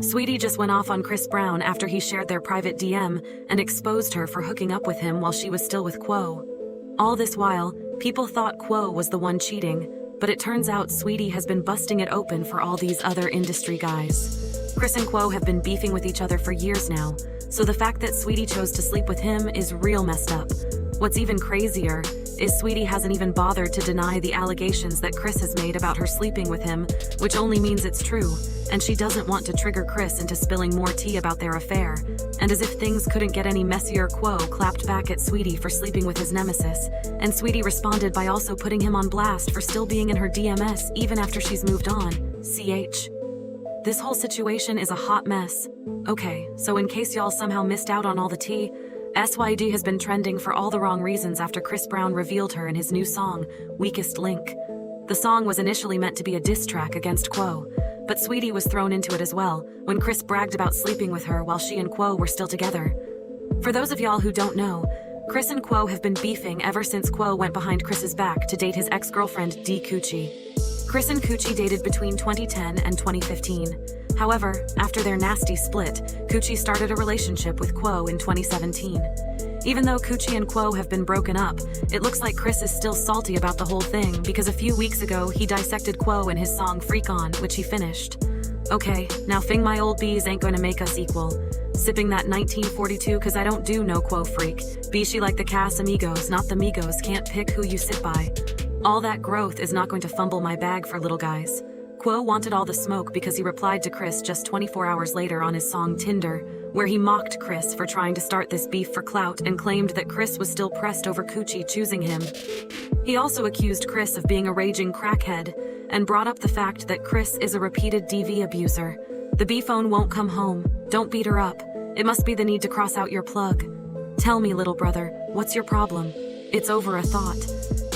Saweetie just went off on Chris Brown after he shared their private DM and exposed her for hooking up with him while she was still with Quo. All this while, people thought Quo was the one cheating, but it turns out Saweetie has been busting it open for all these other industry guys. Chris and Quo have been beefing with each other for years now, so the fact that Saweetie chose to sleep with him is real messed up. What's even crazier is Saweetie hasn't even bothered to deny the allegations that Chris has made about her sleeping with him, which only means it's true, and she doesn't want to trigger Chris into spilling more tea about their affair. And as if things couldn't get any messier, Quo clapped back at Saweetie for sleeping with his nemesis, and Saweetie responded by also putting him on blast for still being in her DMS even after she's moved on. CH. This whole situation is a hot mess. Okay, so in case y'all somehow missed out on all the tea, SYD has been trending for all the wrong reasons after Chris Brown revealed her in his new song, Weakest Link. The song was initially meant to be a diss track against Quo, but Saweetie was thrown into it as well when Chris bragged about sleeping with her while she and Quo were still together. For those of y'all who don't know, Chris and Quo have been beefing ever since Quo went behind Chris's back to date his ex-girlfriend D. Coochie. Chris and Coochie dated between 2010 and 2015. However, after their nasty split, Coochie started a relationship with Quo in 2017. Even though Coochie and Quo have been broken up, it looks like Chris is still salty about the whole thing because a few weeks ago he dissected Quo in his song Freak On, which he finished. Okay, now fing my old bees ain't gonna make us equal. Sipping that 1942 cause I don't do no Quo freak. Be she like the Casamigos, not the Migos, can't pick who you sit by. All that growth is not going to fumble my bag for little guys. Quo wanted all the smoke because he replied to Chris just 24 hours later on his song Tinder, where he mocked Chris for trying to start this beef for clout and claimed that Chris was still pressed over Coochie choosing him. He also accused Chris of being a raging crackhead and brought up the fact that Chris is a repeated DV abuser. The B-phone won't come home. Don't beat her up. It must be the need to cross out your plug. Tell me, little brother, what's your problem? It's over a thought.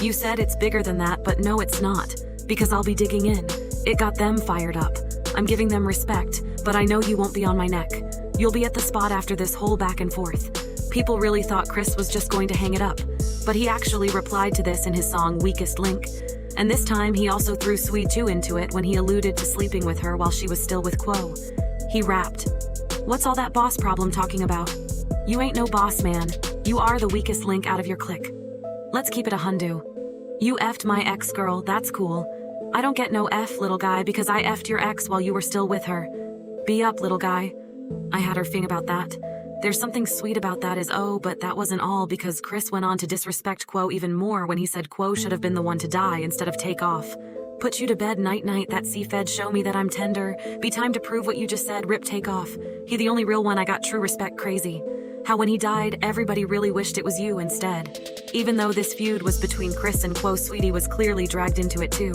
You said it's bigger than that, but no, it's not. Because I'll be digging in. It got them fired up. I'm giving them respect, but I know you won't be on my neck. You'll be at the spot after this whole back and forth. People really thought Chris was just going to hang it up, but he actually replied to this in his song Weakest Link. And this time he also threw Saweetie into it when he alluded to sleeping with her while she was still with Quo. He rapped, "What's all that boss problem talking about? You ain't no boss, man. You are the weakest link out of your clique. Let's keep it a hundu. You effed my ex-girl, that's cool. I don't get no F, little guy, because I effed your ex while you were still with her. Be up, little guy." I had her thing about that. There's something sweet about that but that wasn't all because Chris went on to disrespect Quo even more when he said Quo should have been the one to die instead of take off. Put you to bed night-night, that C-Fed show me that I'm tender. Be time to prove what you just said, rip take off. He the only real one I got true respect crazy. How when he died, everybody really wished it was you instead. Even though this feud was between Chris and Quo, Saweetie was clearly dragged into it too.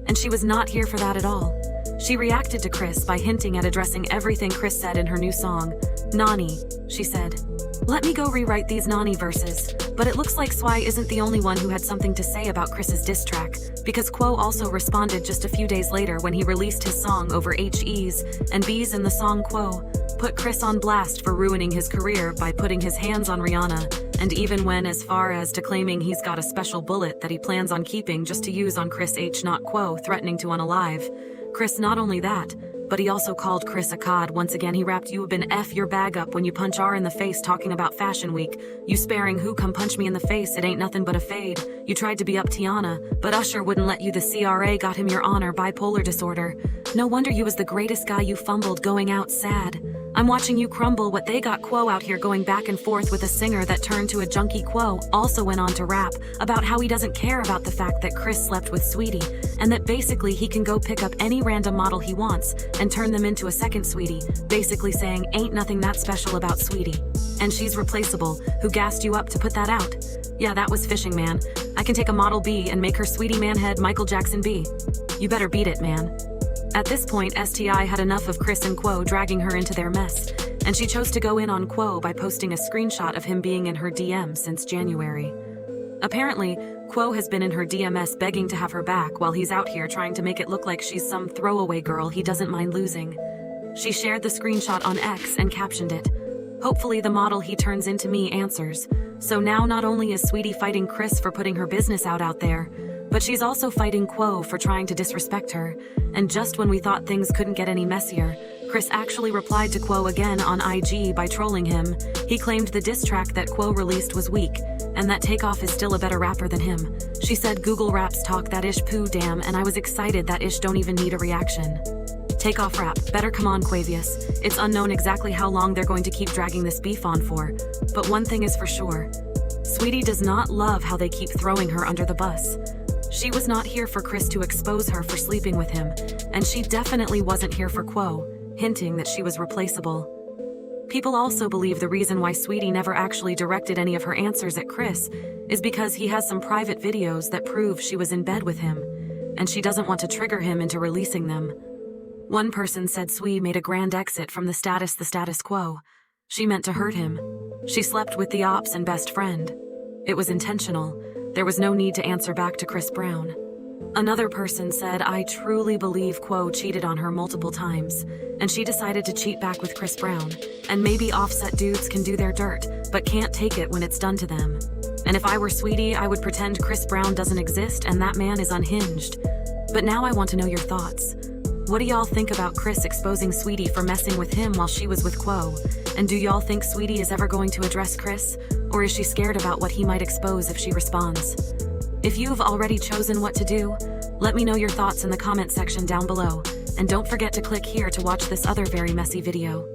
And she was not here for that at all. She reacted to Chris by hinting at addressing everything Chris said in her new song. "Nani," she said. "Let me go rewrite these Nani verses." But it looks like Swai isn't the only one who had something to say about Chris's diss track, because Quo also responded just a few days later when he released his song over H.E.'s and B's in the song. Quo put Chris on blast for ruining his career by putting his hands on Rihanna, and even went as far as to claiming he's got a special bullet that he plans on keeping just to use on Chris H. not Quo, threatening to unalive Chris. Not only that, but he also called Chris a cod. Once again, he rapped, "You been F your bag up when you punch R in the face," talking about Fashion Week. "You sparing who, come punch me in the face, it ain't nothing but a fade. You tried to be up Tiana, but Usher wouldn't let you. The CRA got him your honor, bipolar disorder. No wonder you was the greatest guy, you fumbled going out sad. I'm watching you crumble. What they got Quo out here going back and forth with a singer that turned to a junkie." Quo also went on to rap about how he doesn't care about the fact that Chris slept with Saweetie, and that basically he can go pick up any random model he wants and turn them into a second Saweetie, basically saying ain't nothing that special about Saweetie. And she's replaceable. Who gassed you up to put that out? Yeah, that was fishing, man. I can take a model B and make her Saweetie manhead Michael Jackson B. You better beat it, man. At this point, STI had enough of Chris and Quo dragging her into their mess, and she chose to go in on Quo by posting a screenshot of him being in her DM since January. Apparently, Quo has been in her DMS begging to have her back while he's out here trying to make it look like she's some throwaway girl he doesn't mind losing. She shared the screenshot on X and captioned it, "Hopefully the model he turns into me answers." So now not only is Saweetie fighting Chris for putting her business out there, but she's also fighting Quo for trying to disrespect her. And just when we thought things couldn't get any messier, Chris actually replied to Quo again on IG by trolling him. He claimed the diss track that Quo released was weak, and that Takeoff is still a better rapper than him. She said Google Raps talk that ish poo damn, and I was excited that ish don't even need a reaction. Takeoff rap, better come on Quavious. It's unknown exactly how long they're going to keep dragging this beef on for, but one thing is for sure. Saweetie does not love how they keep throwing her under the bus. She was not here for Chris to expose her for sleeping with him, and she definitely wasn't here for Quo, hinting that she was replaceable. People also believe the reason why Saweetie never actually directed any of her answers at Chris is because he has some private videos that prove she was in bed with him, and she doesn't want to trigger him into releasing them. One person said Saweetie made a grand exit from the status quo. She meant to hurt him. She slept with the ops and best friend. It was intentional. There was no need to answer back to Chris Brown. Another person said, I truly believe Quo cheated on her multiple times, and she decided to cheat back with Chris Brown. And maybe offset dudes can do their dirt, but can't take it when it's done to them. And if I were Saweetie, I would pretend Chris Brown doesn't exist and that man is unhinged. But now I want to know your thoughts. What do y'all think about Chris exposing Saweetie for messing with him while she was with Quo? And do y'all think Saweetie is ever going to address Chris? Or is she scared about what he might expose if she responds? If you've already chosen what to do, let me know your thoughts in the comment section down below. And don't forget to click here to watch this other very messy video.